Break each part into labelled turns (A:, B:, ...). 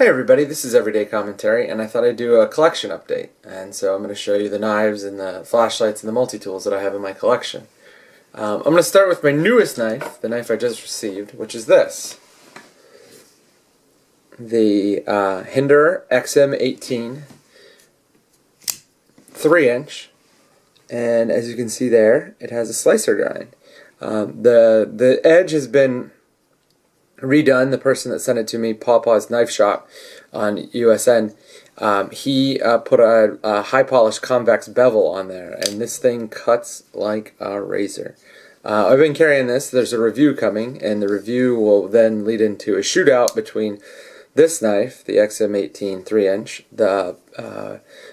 A: Hey everybody, this is Everyday Commentary, and I thought I'd do a collection update. And so I'm going to show you the knives and the flashlights and the multi-tools that I have in my collection. I'm going to start with my newest knife, the knife I just received, which is this. The Hinderer XM18 3-inch, and as you can see there, it has a slicer grind. The edge has been redone. The person that sent it to me, Pawpaw's Knife Shop on USN, he put a high polished convex bevel on there, and this thing cuts like a razor. I've been carrying this. There's a review coming, and the review will then lead into a shootout between this knife, the XM18 3-inch, the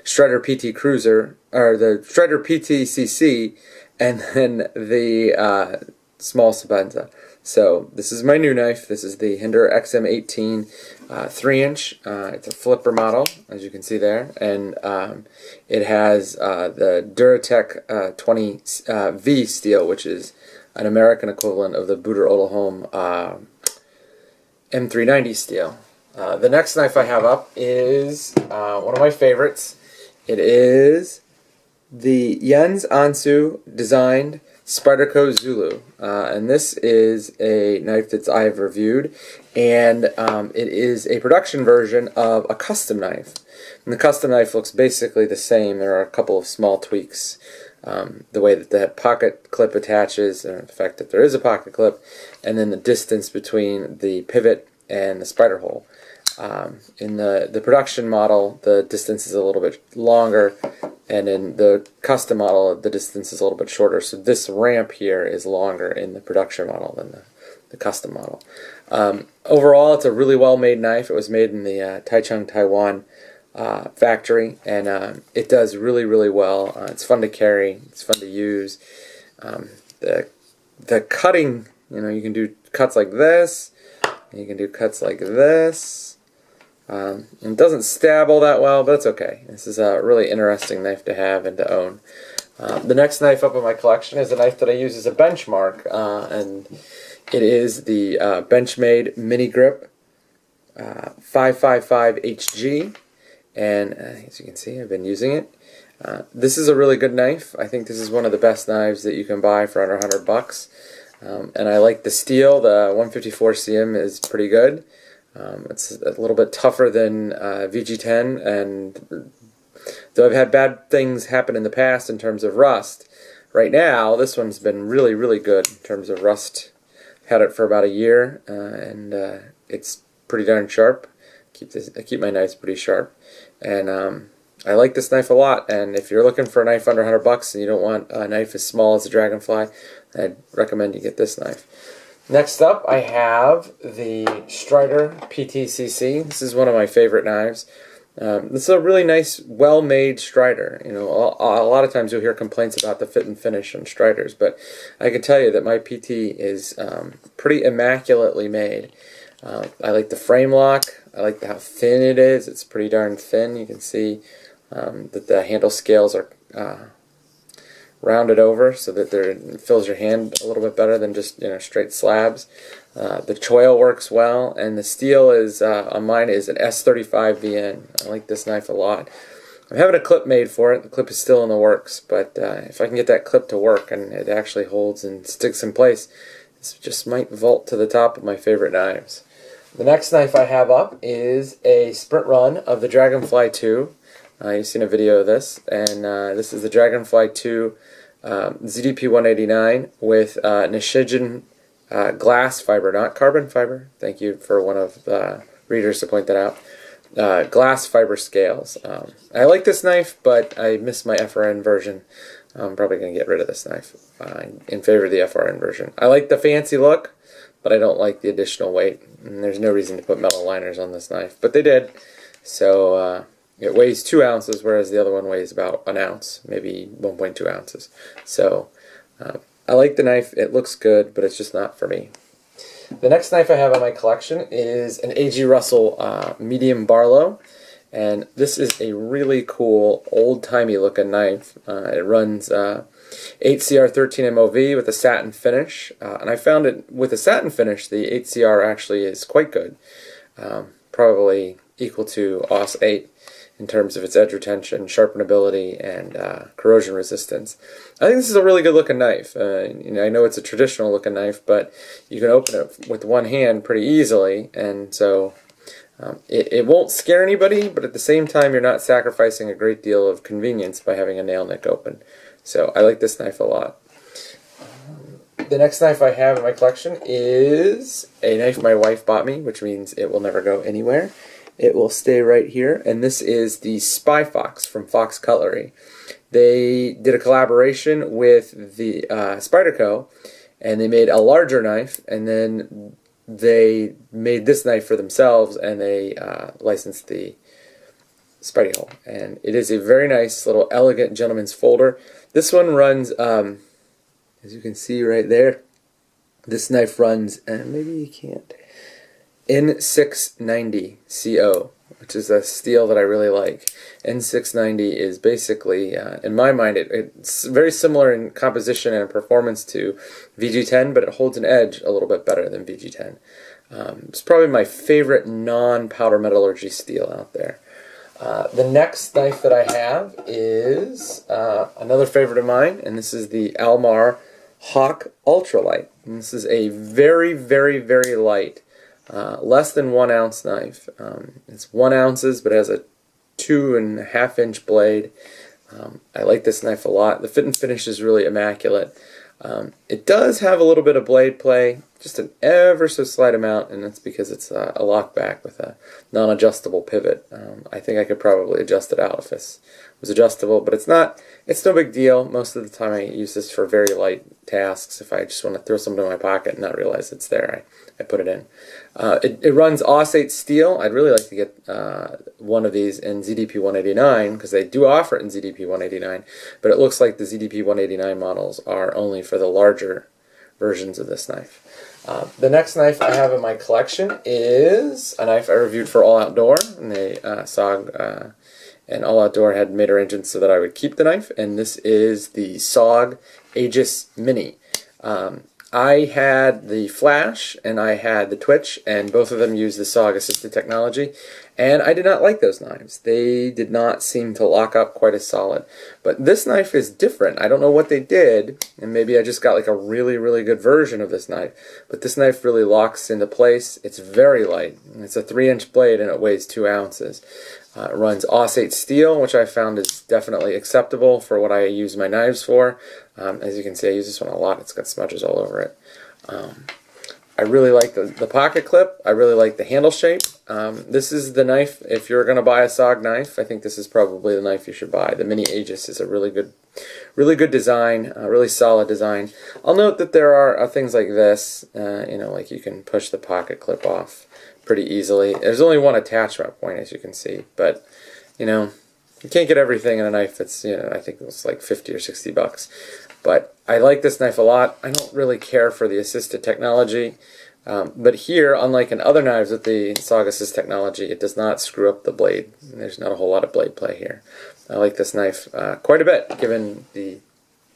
A: Strider PT Cruiser, or the Strider PTCC, and then the small Sabenza. So this is my new knife. This is the Hinderer XM18 3-inch. It's a flipper model, as you can see there, and it has the Duratec 20V steel, which is an American equivalent of the Buder Odelholm M390 steel. The next knife I have up is one of my favorites. It is the Jens Ansu designed Spyderco Zulu, and this is a knife that I have reviewed, and it is a production version of a custom knife. And the custom knife looks basically the same. There are a couple of small tweaks. The way that the pocket clip attaches, or the fact that there is a pocket clip, and then the distance between the pivot and the spider hole. In the production model, the distance is a little bit longer, and in the custom model, the distance is a little bit shorter. So this ramp here is longer in the production model than the custom model. Overall, it's a really well-made knife. It was made in the Taichung, Taiwan factory, and it does really, really well. It's fun to carry. It's fun to use. The cutting, you can do cuts like this, and you can do cuts like this. It doesn't stab all that well, but it's okay. This is a really interesting knife to have and to own. The next knife up in my collection is a knife that I use as a benchmark, and it is the Benchmade MiniGrip 555HG, and as you can see, I've been using it. This is a really good knife. I think this is one of the best knives that you can buy for under $100. And I like the steel. The 154 cm is pretty good. It's a little bit tougher than VG10, and though I've had bad things happen in the past in terms of rust, right now this one's been really, really good in terms of rust. Had it for about a year, and it's pretty darn sharp. I keep my knives pretty sharp, and I like this knife a lot. And if you're looking for a knife under $100 and you don't want a knife as small as a Dragonfly, I'd recommend you get this knife. Next up, I have the Strider PTCC. This is one of my favorite knives. This is a really nice, well-made Strider. A lot of times you'll hear complaints about the fit and finish on Striders, but I can tell you that my PT is pretty immaculately made. I like the frame lock. I like how thin it is. It's pretty darn thin. You can see that the handle scales are rounded over so that it fills your hand a little bit better than just straight slabs. The choil works well, and the steel is on mine is an S35 VN. I like this knife a lot. I'm having a clip made for it. The clip is still in the works, but if I can get that clip to work and it actually holds and sticks in place, this just might vault to the top of my favorite knives. The next knife I have up is a sprint run of the Dragonfly 2. You've seen a video of this, and this is the Dragonfly 2 ZDP 189 with Nishijin glass fiber, not carbon fiber. Thank you for one of the readers to point that out. Glass fiber scales. I like this knife, but I miss my FRN version. I'm probably going to get rid of this knife in favor of the FRN version. I like the fancy look, but I don't like the additional weight. And there's no reason to put metal liners on this knife, but they did. So it weighs 2 ounces, whereas the other one weighs about an ounce, maybe 1.2 ounces. So I like the knife. It looks good, but it's just not for me. The next knife I have in my collection is an A.G. Russell medium Barlow, and this is a really cool, old-timey looking knife. It runs 8CR13 MOV with a satin finish, and I found it with a satin finish, the 8CR actually is quite good. Probably equal to AUS 8 in terms of its edge retention, sharpenability, and corrosion resistance. I think this is a really good looking knife. You know, I know it's a traditional looking knife, but you can open it with one hand pretty easily, and so it won't scare anybody, but at the same time you're not sacrificing a great deal of convenience by having a nail nick open. So I like this knife a lot. The next knife I have in my collection is a knife my wife bought me, which means it will never go anywhere. It will stay right here, and this is the Spy Fox from Fox Cutlery. They did a collaboration with the Spyderco, and they made a larger knife, and then they made this knife for themselves, and they licensed the Spidey hole. And it is a very nice little elegant gentleman's folder. This one runs, as you can see right there, this knife runs, and maybe you can't, N690 CO, which is a steel that I really like. N690 is basically, in my mind, it's very similar in composition and performance to VG10, but it holds an edge a little bit better than VG10. It's probably my favorite non-powder metallurgy steel out there. The next knife that I have is another favorite of mine, and this is the Mar Hawk Ultralight. And this is a very, very, very light, less than 1 ounce knife. It's 1 ounces, but it has a 2.5 inch blade. I like this knife a lot. The fit and finish is really immaculate. It does have a little bit of blade play, just an ever so slight amount, and that's because it's a lockback with a non-adjustable pivot. I think I could probably adjust it out if this was adjustable, but it's not. It's no big deal. Most of the time I use this for very light tasks. If I just want to throw something in my pocket and not realize it's there, I put it in. It runs AUS 8 steel. I'd really like to get one of these in ZDP 189 because they do offer it in ZDP 189, but it looks like the ZDP 189 models are only for the larger versions of this knife. The next knife I have in my collection is a knife I reviewed for All Outdoor, and they SOG and All Outdoor had made arrangements so that I would keep the knife, and this is the SOG Aegis Mini. I had the Flash and I had the Twitch, and both of them used the SOG assisted technology, and I did not like those knives. They did not seem to lock up quite as solid. But this knife is different. I don't know what they did, and maybe I just got like a really, really good version of this knife, but this knife really locks into place. It's very light. It's a 3-inch blade and it weighs 2 ounces. It runs AUS 8 steel, which I found is definitely acceptable for what I use my knives for. As you can see, I use this one a lot. It's got smudges all over it. I really like the pocket clip. I really like the handle shape. This is the knife, if you're going to buy a SOG knife, I think this is probably the knife you should buy. The Mini Aegis is a really good design, a really solid design. I'll note that there are things like this, you know, like you can push the pocket clip off pretty easily. There's only one attachment point, as you can see, but you know, you can't get everything in a knife that's, you know, I think it's like 50 or 60 bucks. But I like this knife a lot. I don't really care for the assisted technology, but here, unlike in other knives with the SOG assist technology, it does not screw up the blade. There's not a whole lot of blade play here. I like this knife quite a bit, given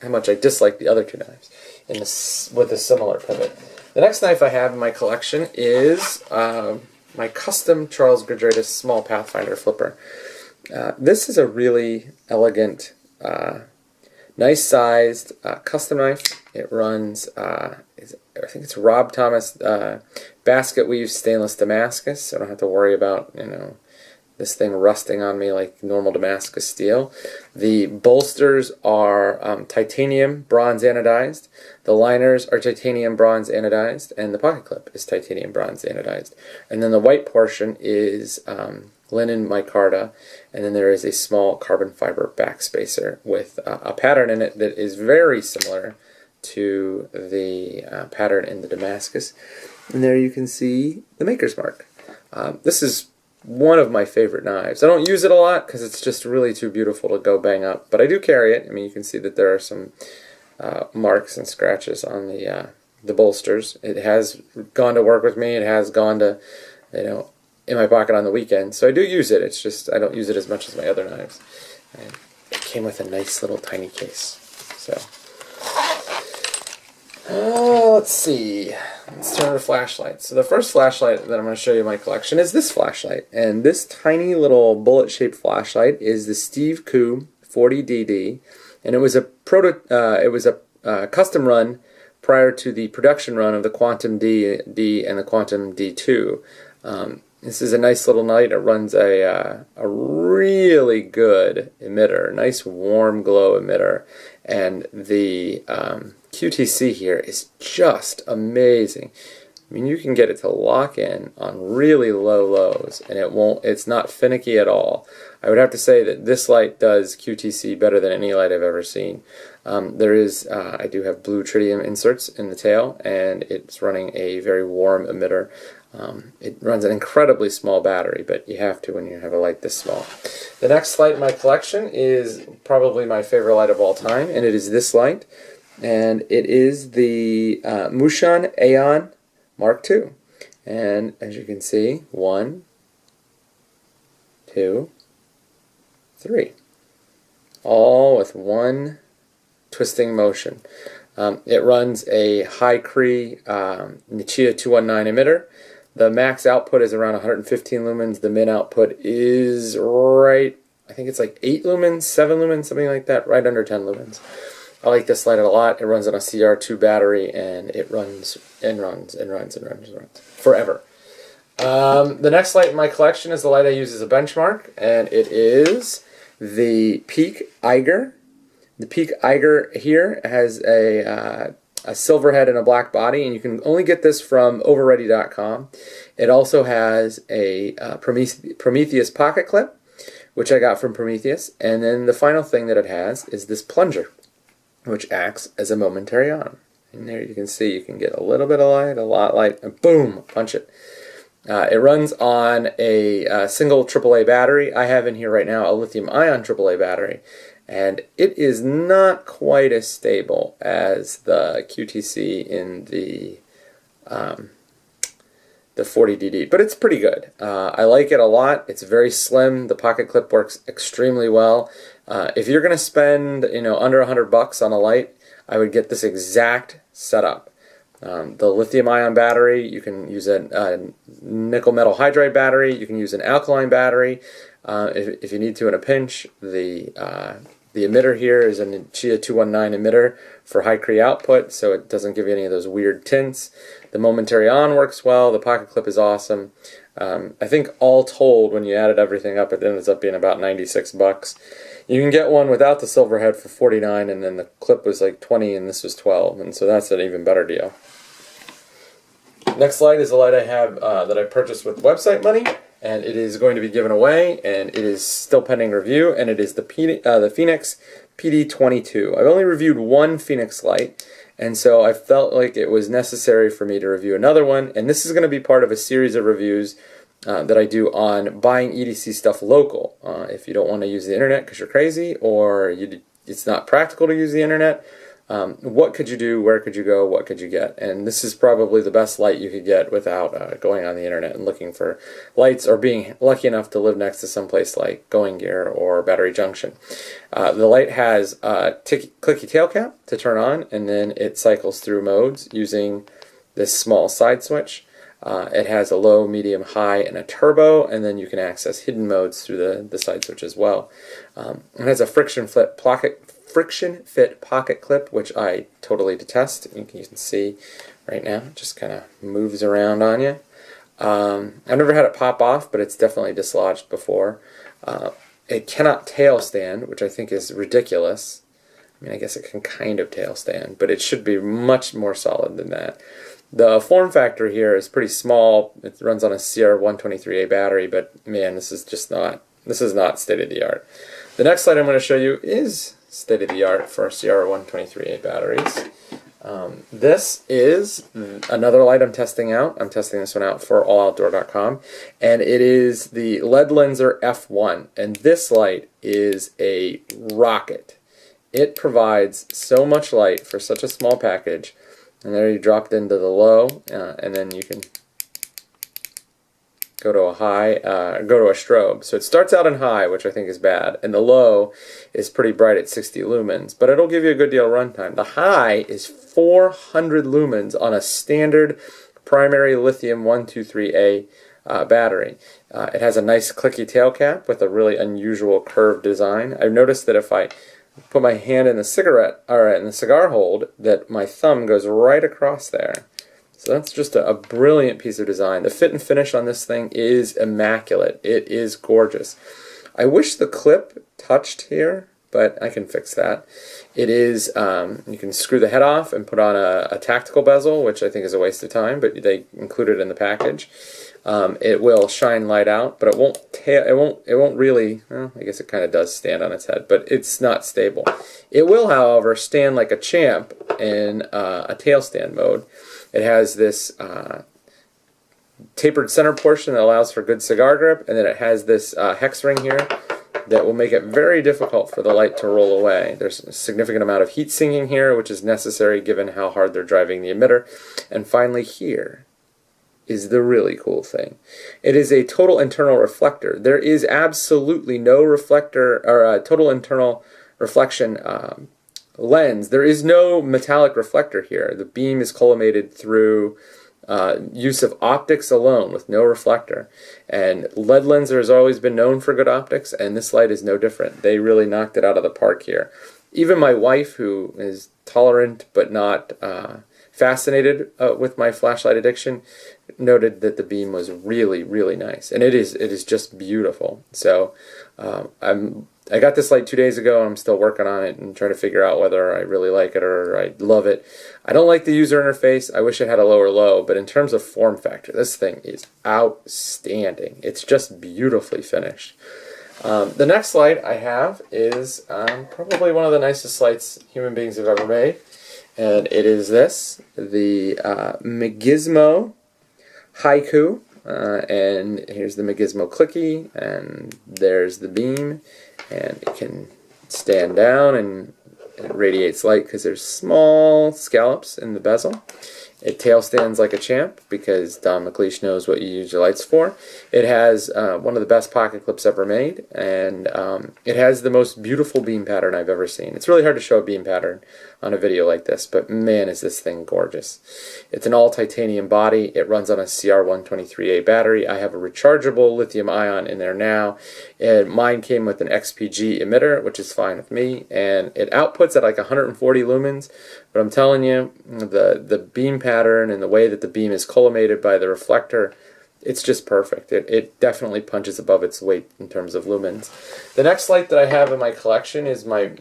A: how much I dislike the other two knives with a similar pivot. The next knife I have in my collection is my custom Charles Gridritis small Pathfinder flipper. This is a really elegant, nice sized custom knife. It runs, I think it's Rob Thomas basket weave stainless Damascus, so I don't have to worry about, you know, this thing rusting on me like normal Damascus steel. The bolsters are titanium bronze anodized. The liners are titanium bronze anodized, and the pocket clip is titanium bronze anodized. And then the white portion is linen micarta, and then there is a small carbon fiber backspacer with a pattern in it that is very similar to the pattern in the Damascus. And there you can see the maker's mark. This is one of my favorite knives. I don't use it a lot because it's just really too beautiful to go bang up, but I do carry it. I mean, you can see that there are some marks and scratches on the bolsters. It has gone to work with me. It has gone to, you know, in my pocket on the weekend, so I do use it. It's just I don't use it as much as my other knives. And it came with a nice little tiny case. So Let's see. Let's turn to flashlights. So the first flashlight that I'm going to show you in my collection is this flashlight. And this tiny little bullet-shaped flashlight is the Steve Koo 40DD. And it was a custom run prior to the production run of the Quantum D and the Quantum D2. This is a nice little light. It runs a really good emitter, nice warm glow emitter, and the QTC here is just amazing. I mean, you can get it to lock in on really low lows, and it's not finicky at all. I would have to say that this light does QTC better than any light I've ever seen. I do have blue tritium inserts in the tail, and it's running a very warm emitter. It runs an incredibly small battery, but you have to when you have a light this small. The next light in my collection is probably my favorite light of all time, and it is this light. And it is the Moosh Aeon Mark II. And as you can see, 1, 2, 3. All with one twisting motion. It runs a high Cree Nichia 219 emitter. The max output is around 115 lumens. The min output is right, I think it's like 8 lumens, 7 lumens, something like that, right under 10 lumens. I like this light a lot. It runs on a CR2 battery, and it runs and runs and runs and runs and runs forever. The next light in my collection is the light I use as a benchmark, and it is the Peakider. The Peakider here has a silver head and a black body, and you can only get this from overready.com. It also has a Prometheus pocket clip, which I got from Prometheus, and then the final thing that it has is this plunger, which acts as a momentary on. And there you can see you can get a little bit of light, a lot of light, and boom, punch it. It runs on a single AAA battery. I have in here right now a lithium-ion AAA battery, and it is not quite as stable as the QTC in the 40DD, but it's pretty good. I like it a lot. It's very slim. The pocket clip works extremely well. If you're going to spend under $100 on a light, I would get this exact setup. The lithium-ion battery, you can use a nickel metal hydride battery. You can use an alkaline battery if you need to in a pinch. The emitter here is a Nichia 219 emitter for high Cree output, so it doesn't give you any of those weird tints. The momentary on works well. The pocket clip is awesome. I think all told, when you added everything up, it ends up being about $96. You can get one without the silver head for $49, and then the clip was like $20, and this was $12, and so that's an even better deal. Next light is a light I have that I purchased with website money, and it is going to be given away, and it is still pending review, and it is the Phoenix PD22. I've only reviewed one Phoenix light, and so I felt like it was necessary for me to review another one, and this is going to be part of a series of reviews that I do on buying EDC stuff local. If you don't want to use the internet because you're crazy, or it's not practical to use the internet, what could you do, where could you go, what could you get? And this is probably the best light you could get without going on the internet and looking for lights, or being lucky enough to live next to someplace like Going Gear or Battery Junction. The light has a clicky tail cap to turn on, and then it cycles through modes using this small side switch. It has a low, medium, high, and a turbo, and then you can access hidden modes through the side switch as well. It has a friction fit pocket clip, which I totally detest. You can see right now, it just kind of moves around on you. I've never had it pop off, but it's definitely dislodged before. It cannot tail stand, which I think is ridiculous. I mean, I guess it can kind of tail stand, but it should be much more solid than that. The form factor here is pretty small. It runs on a CR123A battery, but man, this is not state-of-the-art. The next light I'm going to show you is state-of-the-art for CR123A batteries. This is another light I'm testing out. I'm testing this one out for alloutdoor.com, and it is the Leadlenser F1, and this light is a rocket. It provides so much light for such a small package. And there you dropped into the low, and then you can go to a high, go to a strobe. So it starts out in high, which I think is bad, and the low is pretty bright at 60 lumens, but it'll give you a good deal of runtime. The high is 400 lumens on a standard primary lithium 123A battery. It has a nice clicky tail cap with a really unusual curved design. I've noticed that if I put my hand in the cigar hold, that my thumb goes right across there. So that's just a brilliant piece of design. The fit and finish on this thing is immaculate. It is gorgeous. I wish the clip touched here, but I can fix that. It is, you can screw the head off and put on a tactical bezel, which I think is a waste of time, but they include it in the package. It will shine light out, but it won't really, well, I guess it kind of does stand on its head, but it's not stable. It will, however, stand like a champ in a tail stand mode. It has this tapered center portion that allows for good cigar grip, and then it has this hex ring here that will make it very difficult for the light to roll away. There's a significant amount of heat sinking here, which is necessary given how hard they're driving the emitter. And finally here is the really cool thing. It is a total internal reflector. There is absolutely no reflector or total internal reflection lens. There is no metallic reflector here. The beam is collimated through use of optics alone with no reflector. And lead lenser has always been known for good optics, and this light is no different. They really knocked it out of the park here. Even my wife, who is tolerant but not fascinated with my flashlight addiction, noted that the beam was really, really nice, and it is just beautiful. So I got this light 2 days ago, and I'm still working on it and trying to figure out whether I really like it or I love it. I don't like the user interface. I wish it had a lower low, but in terms of form factor, this thing is outstanding. It's just beautifully finished. The next light I have is probably one of the nicest lights human beings have ever made, and it is this, the McGees Haiku, and here's the McGees MCluckie, and there's the beam, and it can stand down and it radiates light because there's small scallops in the bezel. It tail stands like a champ because Don McLeish knows what you use your lights for. It has one of the best pocket clips ever made, and it has the most beautiful beam pattern I've ever seen. It's really hard to show a beam pattern on a video like this, but man, is this thing gorgeous. It's an all titanium body. It runs on a CR123A battery. I have a rechargeable lithium ion in there now, and mine came with an XPG emitter, which is fine with me, and it outputs at like 140 lumens, but I'm telling you, the beam pattern and the way that the beam is collimated by the reflector, it's just perfect. It definitely punches above its weight in terms of lumens. The next light that I have in my collection is my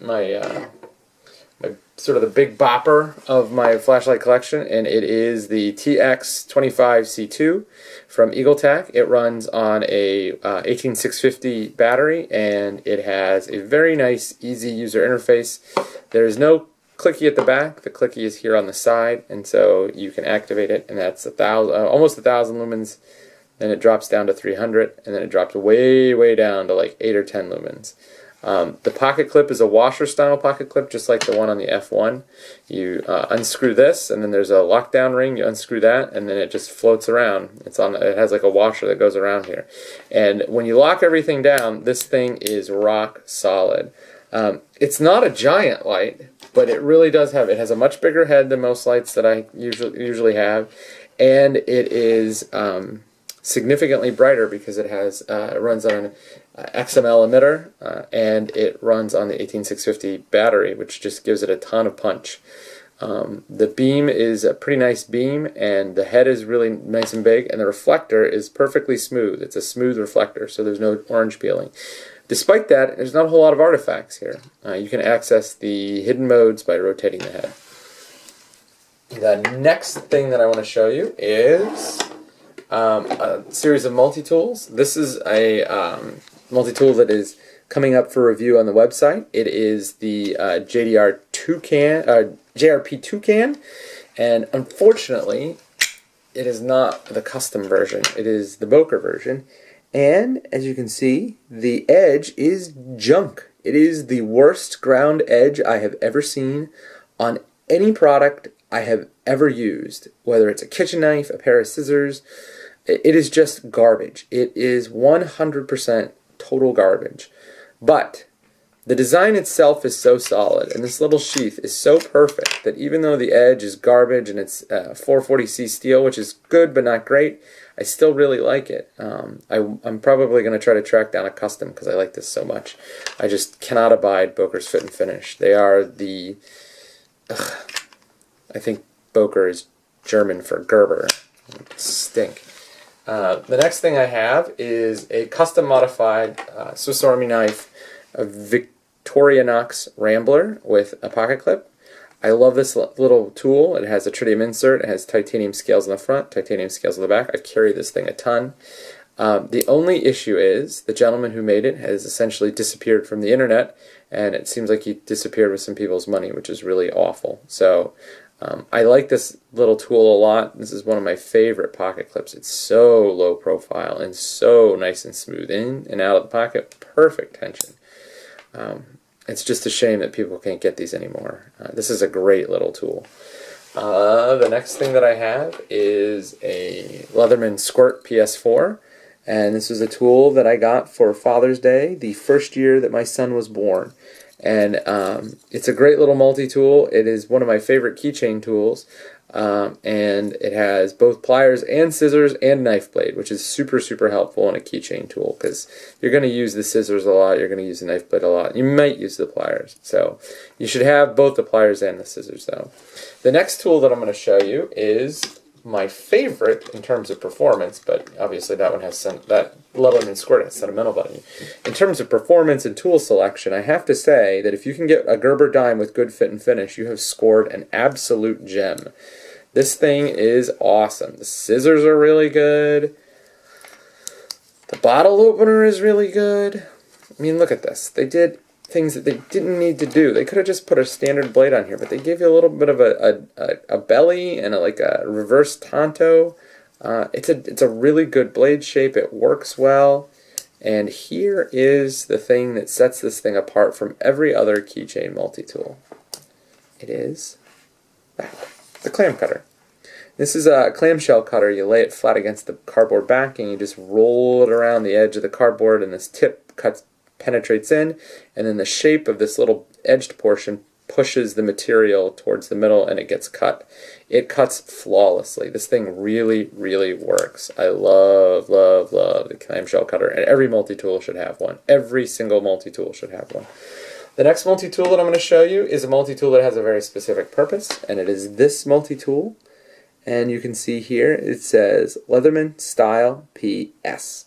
A: sort of the big bopper of my flashlight collection, and it is the TX25C2 from Eagletac. It runs on a 18650 battery, and it has a very nice, easy user interface. There is no clicky at the back. The clicky is here on the side, and so you can activate it, and that's almost 1,000 lumens. Then it drops down to 300, and then it drops way down to like 8 or 10 lumens. The pocket clip is a washer style pocket clip, just like the one on the F1. You unscrew this, and then there's a lockdown ring. You unscrew that, and then it just floats around. It has like a washer that goes around here. And when you lock everything down, this thing is rock solid. It's not a giant light, but it really does have. It has a much bigger head than most lights that I usually have, and it is significantly brighter because it has it runs on an XML emitter, and it runs on the 18650 battery, which just gives it a ton of punch. The beam is a pretty nice beam, and the head is really nice and big, and the reflector is perfectly smooth. It's a smooth reflector, so there's no orange peeling. Despite that, there's not a whole lot of artifacts here. You can access the hidden modes by rotating the head. The next thing that I want to show you is a series of multi-tools. This is a multi-tool that is coming up for review on the website. It is the JRP Toucan, and unfortunately, it is not the custom version. It is the Boker version, and as you can see, the edge is junk. It is the worst ground edge I have ever seen on any product I have ever used, whether it's a kitchen knife, a pair of scissors, It is just garbage. It is 100% total garbage. But the design itself is so solid, and this little sheath is so perfect that even though the edge is garbage and it's 440C steel, which is good but not great, I still really like it. I'm probably going to try to track down a custom because I like this so much. I just cannot abide Boker's fit and finish. They are the... I think Boker is German for Gerber. Stink. The next thing I have is a custom modified Swiss Army knife, a Victorinox Rambler with a pocket clip. I love this little tool. It has a tritium insert. It has titanium scales on the front, titanium scales on the back. I've carried this thing a ton. The only issue is the gentleman who made it has essentially disappeared from the internet, and it seems like he disappeared with some people's money, which is really awful. So I like this little tool a lot. This is one of my favorite pocket clips. It's so low profile and so nice and smooth in and out of the pocket. Perfect tension. It's just a shame that people can't get these anymore. This is a great little tool. The next thing that I have is a Leatherman Squirt PS4. And this is a tool that I got for Father's Day, the first year that my son was born. And it's a great little multi-tool. It is one of my favorite keychain tools. And it has both pliers and scissors and knife blade, which is super, super helpful in a keychain tool because you're going to use the scissors a lot, you're going to use the knife blade a lot. You might use the pliers. So you should have both the pliers and the scissors though. The next tool that I'm going to show you is my favorite in terms of performance, but obviously that one has that Leatherman Squirt has sentimental value. In terms of performance and tool selection, I have to say that if you can get a Gerber dime with good fit and finish, you have scored an absolute gem. This thing is awesome. The scissors are really good. The bottle opener is really good. I mean, look at this. They did things that they didn't need to do. They could have just put a standard blade on here, but they gave you a little bit of a belly and like a reverse tanto. It's a really good blade shape. It works well. And here is the thing that sets this thing apart from every other keychain multi-tool. It is that. The clam cutter. This is a clamshell cutter. You lay it flat against the cardboard backing, you just roll it around the edge of the cardboard, and this tip penetrates in, and then the shape of this little edged portion pushes the material towards the middle, and it gets cut. It cuts flawlessly. This thing really, really works. I love, love, love the clamshell cutter, and every multi-tool should have one. Every single multi-tool should have one. The next multi-tool that I'm going to show you is a multi-tool that has a very specific purpose, and it is this multi-tool. And you can see here it says Leatherman Style PS.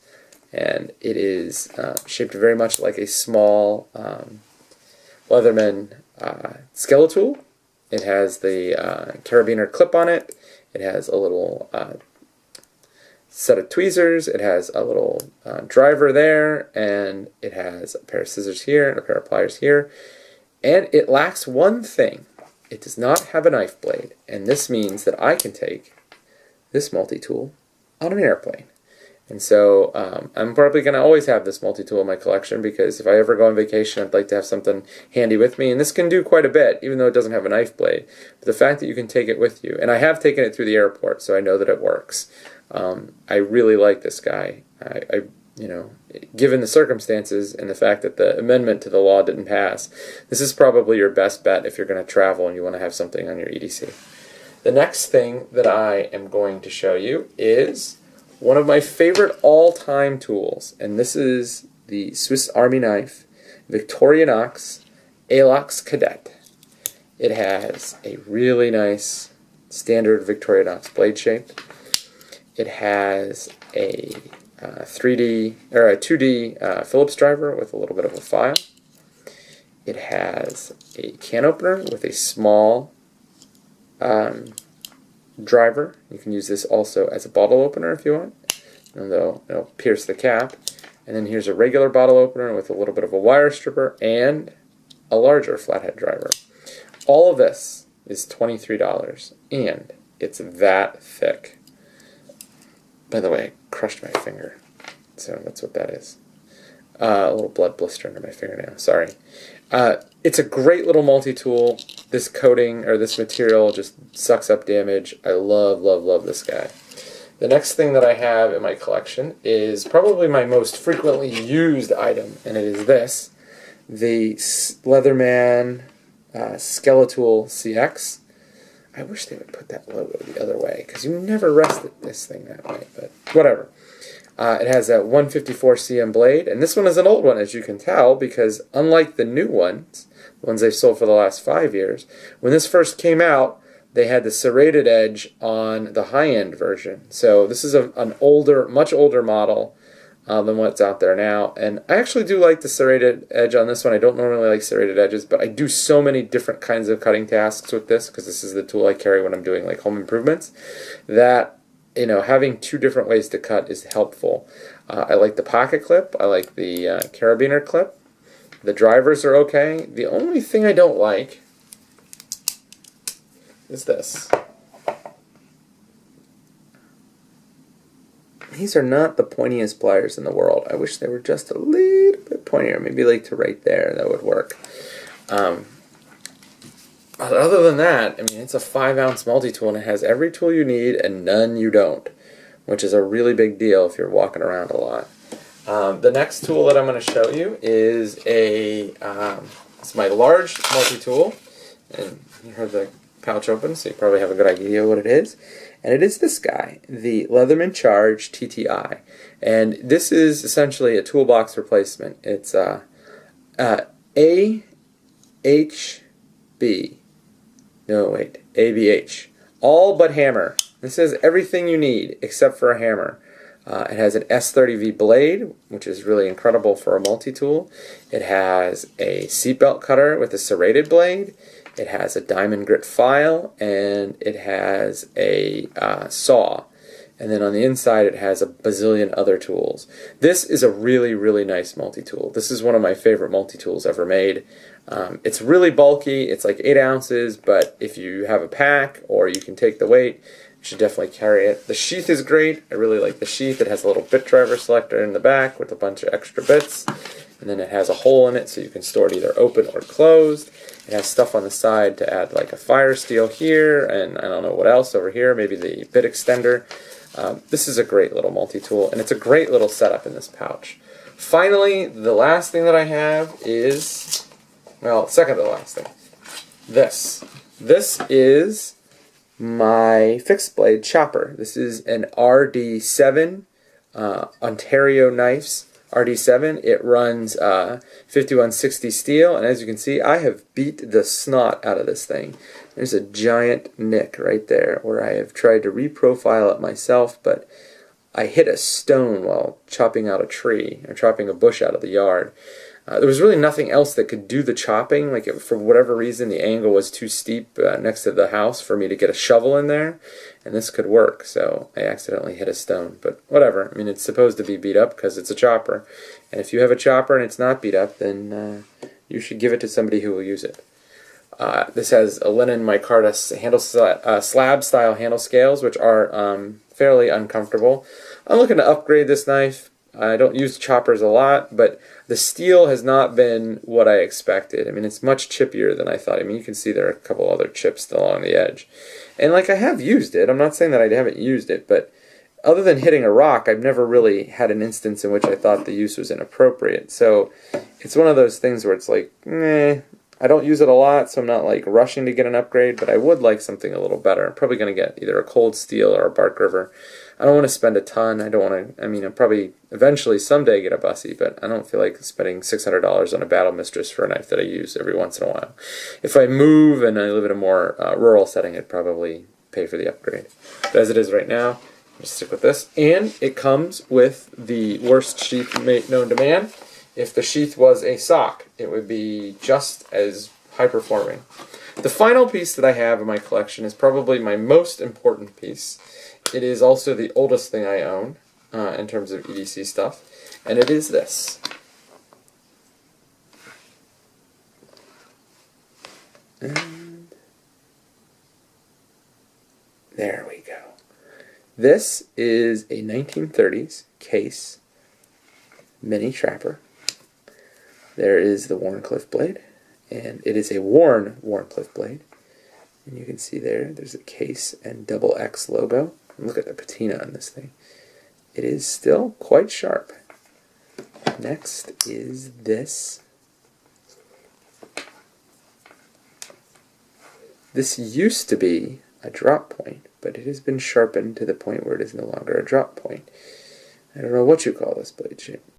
A: And it is shaped very much like a small Leatherman Skeletool. It has the carabiner clip on it. It has a little set of tweezers. It has a little driver there, and it has a pair of scissors here and a pair of pliers here. And it lacks one thing. It does not have a knife blade, and this means that I can take this multi-tool on an airplane. And so I'm probably going to always have this multi-tool in my collection because if I ever go on vacation, I'd like to have something handy with me. And this can do quite a bit, even though it doesn't have a knife blade. But the fact that you can take it with you, and I have taken it through the airport, so I know that it works. I really like this guy. You know, given the circumstances and the fact that the amendment to the law didn't pass, this is probably your best bet if you're going to travel and you want to have something on your EDC. The next thing that I am going to show you is one of my favorite all-time tools, and this is the Swiss Army knife Victorinox Alox Cadet. It has a really nice standard Victorinox blade shape. It has a 3D or a 2D Phillips driver with a little bit of a file. It has a can opener with a small driver. You can use this also as a bottle opener if you want, and it'll pierce the cap. And then here's a regular bottle opener with a little bit of a wire stripper and a larger flathead driver. All of this is $23, and it's that thick. By the way, I crushed my finger, so that's what that is. A little blood blister under my fingernail, sorry. It's a great little multi-tool. This coating, or this material, just sucks up damage. I love, love, love this guy. The next thing that I have in my collection is probably my most frequently used item, and it is this, the Leatherman Skeletool CX. I wish they would put that logo the other way, because you never rested this thing that way, but whatever. It has a 154 cm blade, and this one is an old one, as you can tell, because unlike the new ones, the ones they've sold for the last 5 years, when this first came out, they had the serrated edge on the high-end version. So this is an older, much older model than what's out there now. And I actually do like the serrated edge on this one. I don't normally like serrated edges, but I do so many different kinds of cutting tasks with this, because this is the tool I carry when I'm doing like home improvements, that, you know, having two different ways to cut is helpful. I like the pocket clip. I like the carabiner clip. The drivers are okay. The only thing I don't like is this. These are not the pointiest pliers in the world. I wish they were just a little bit pointier, maybe like to right there. That would work. But other than that, I mean, it's a 5-ounce multi-tool, and it has every tool you need and none you don't, which is a really big deal if you're walking around a lot. The next tool that I'm going to show you is it's my large multi-tool, and you heard the pouch open, so you probably have a good idea what it is. And it is this guy, the Leatherman ChargeTTI. And this is essentially a toolbox replacement. It's ABH. All but hammer. This has everything you need except for a hammer. It has an S30V blade, which is really incredible for a multi-tool. It has a seatbelt cutter with a serrated blade. It has a diamond grit file, and it has a saw. And then on the inside it has a bazillion other tools. This is a really, really nice multi-tool. This is one of my favorite multi-tools ever made. It's really bulky. It's like 8 ounces, but if you have a pack or you can take the weight, you should definitely carry it. The sheath is great. I really like the sheath. It has a little bit driver selector in the back with a bunch of extra bits. And then it has a hole in it so you can store it either open or closed. It has stuff on the side to add like a fire steel here, and I don't know what else over here, maybe the bit extender. This is a great little multi-tool, and it's a great little setup in this pouch. Finally, the last thing that I have is, well, second to the last thing, this. This is my fixed blade chopper. This is an RD7, Ontario Knives RD7. It runs 5160 steel, and as you can see, I have beat the snot out of this thing. There's a giant nick right there where I have tried to reprofile it myself, but I hit a stone while chopping out a tree, or chopping a bush out of the yard. There was really nothing else that could do the chopping. Like, for whatever reason, the angle was too steep next to the house for me to get a shovel in there, and this could work, so I accidentally hit a stone. But whatever. I mean, it's supposed to be beat up because it's a chopper, and if you have a chopper and it's not beat up, then you should give it to somebody who will use it. This has a linen micarta slab-style handle scales, which are fairly uncomfortable. I'm looking to upgrade this knife. I don't use choppers a lot, but the steel has not been what I expected. I mean, it's much chippier than I thought. I mean, you can see there are a couple other chips still along the edge. And, like, I have used it. I'm not saying that I haven't used it, but other than hitting a rock, I've never really had an instance in which I thought the use was inappropriate. So it's one of those things where it's like, I don't use it a lot, so I'm not like rushing to get an upgrade, but I would like something a little better. I'm probably going to get either a Cold Steel or a Bark River. I don't want to spend a ton. I don't want to, I mean, I'll probably eventually someday get a Bussy, but I don't feel like spending $600 on a Battle Mistress for a knife that I use every once in a while. If I move and I live in a more rural setting, I'd probably pay for the upgrade. But as it is right now, I'll just stick with this. And it comes with the worst sheath known to man. If the sheath was a sock, it would be just as high-performing. The final piece that I have in my collection is probably my most important piece. It is also the oldest thing I own in terms of EDC stuff, and it is this. And there we go. This is a 1930s case mini trapper. There is the Wharncliffe blade, and it is a worn Wharncliffe blade. And you can see there's a case and double X logo. Look at the patina on this thing. It is still quite sharp. Next is this. This used to be a drop point, but it has been sharpened to the point where it is no longer a drop point. I don't know what you call this blade shape.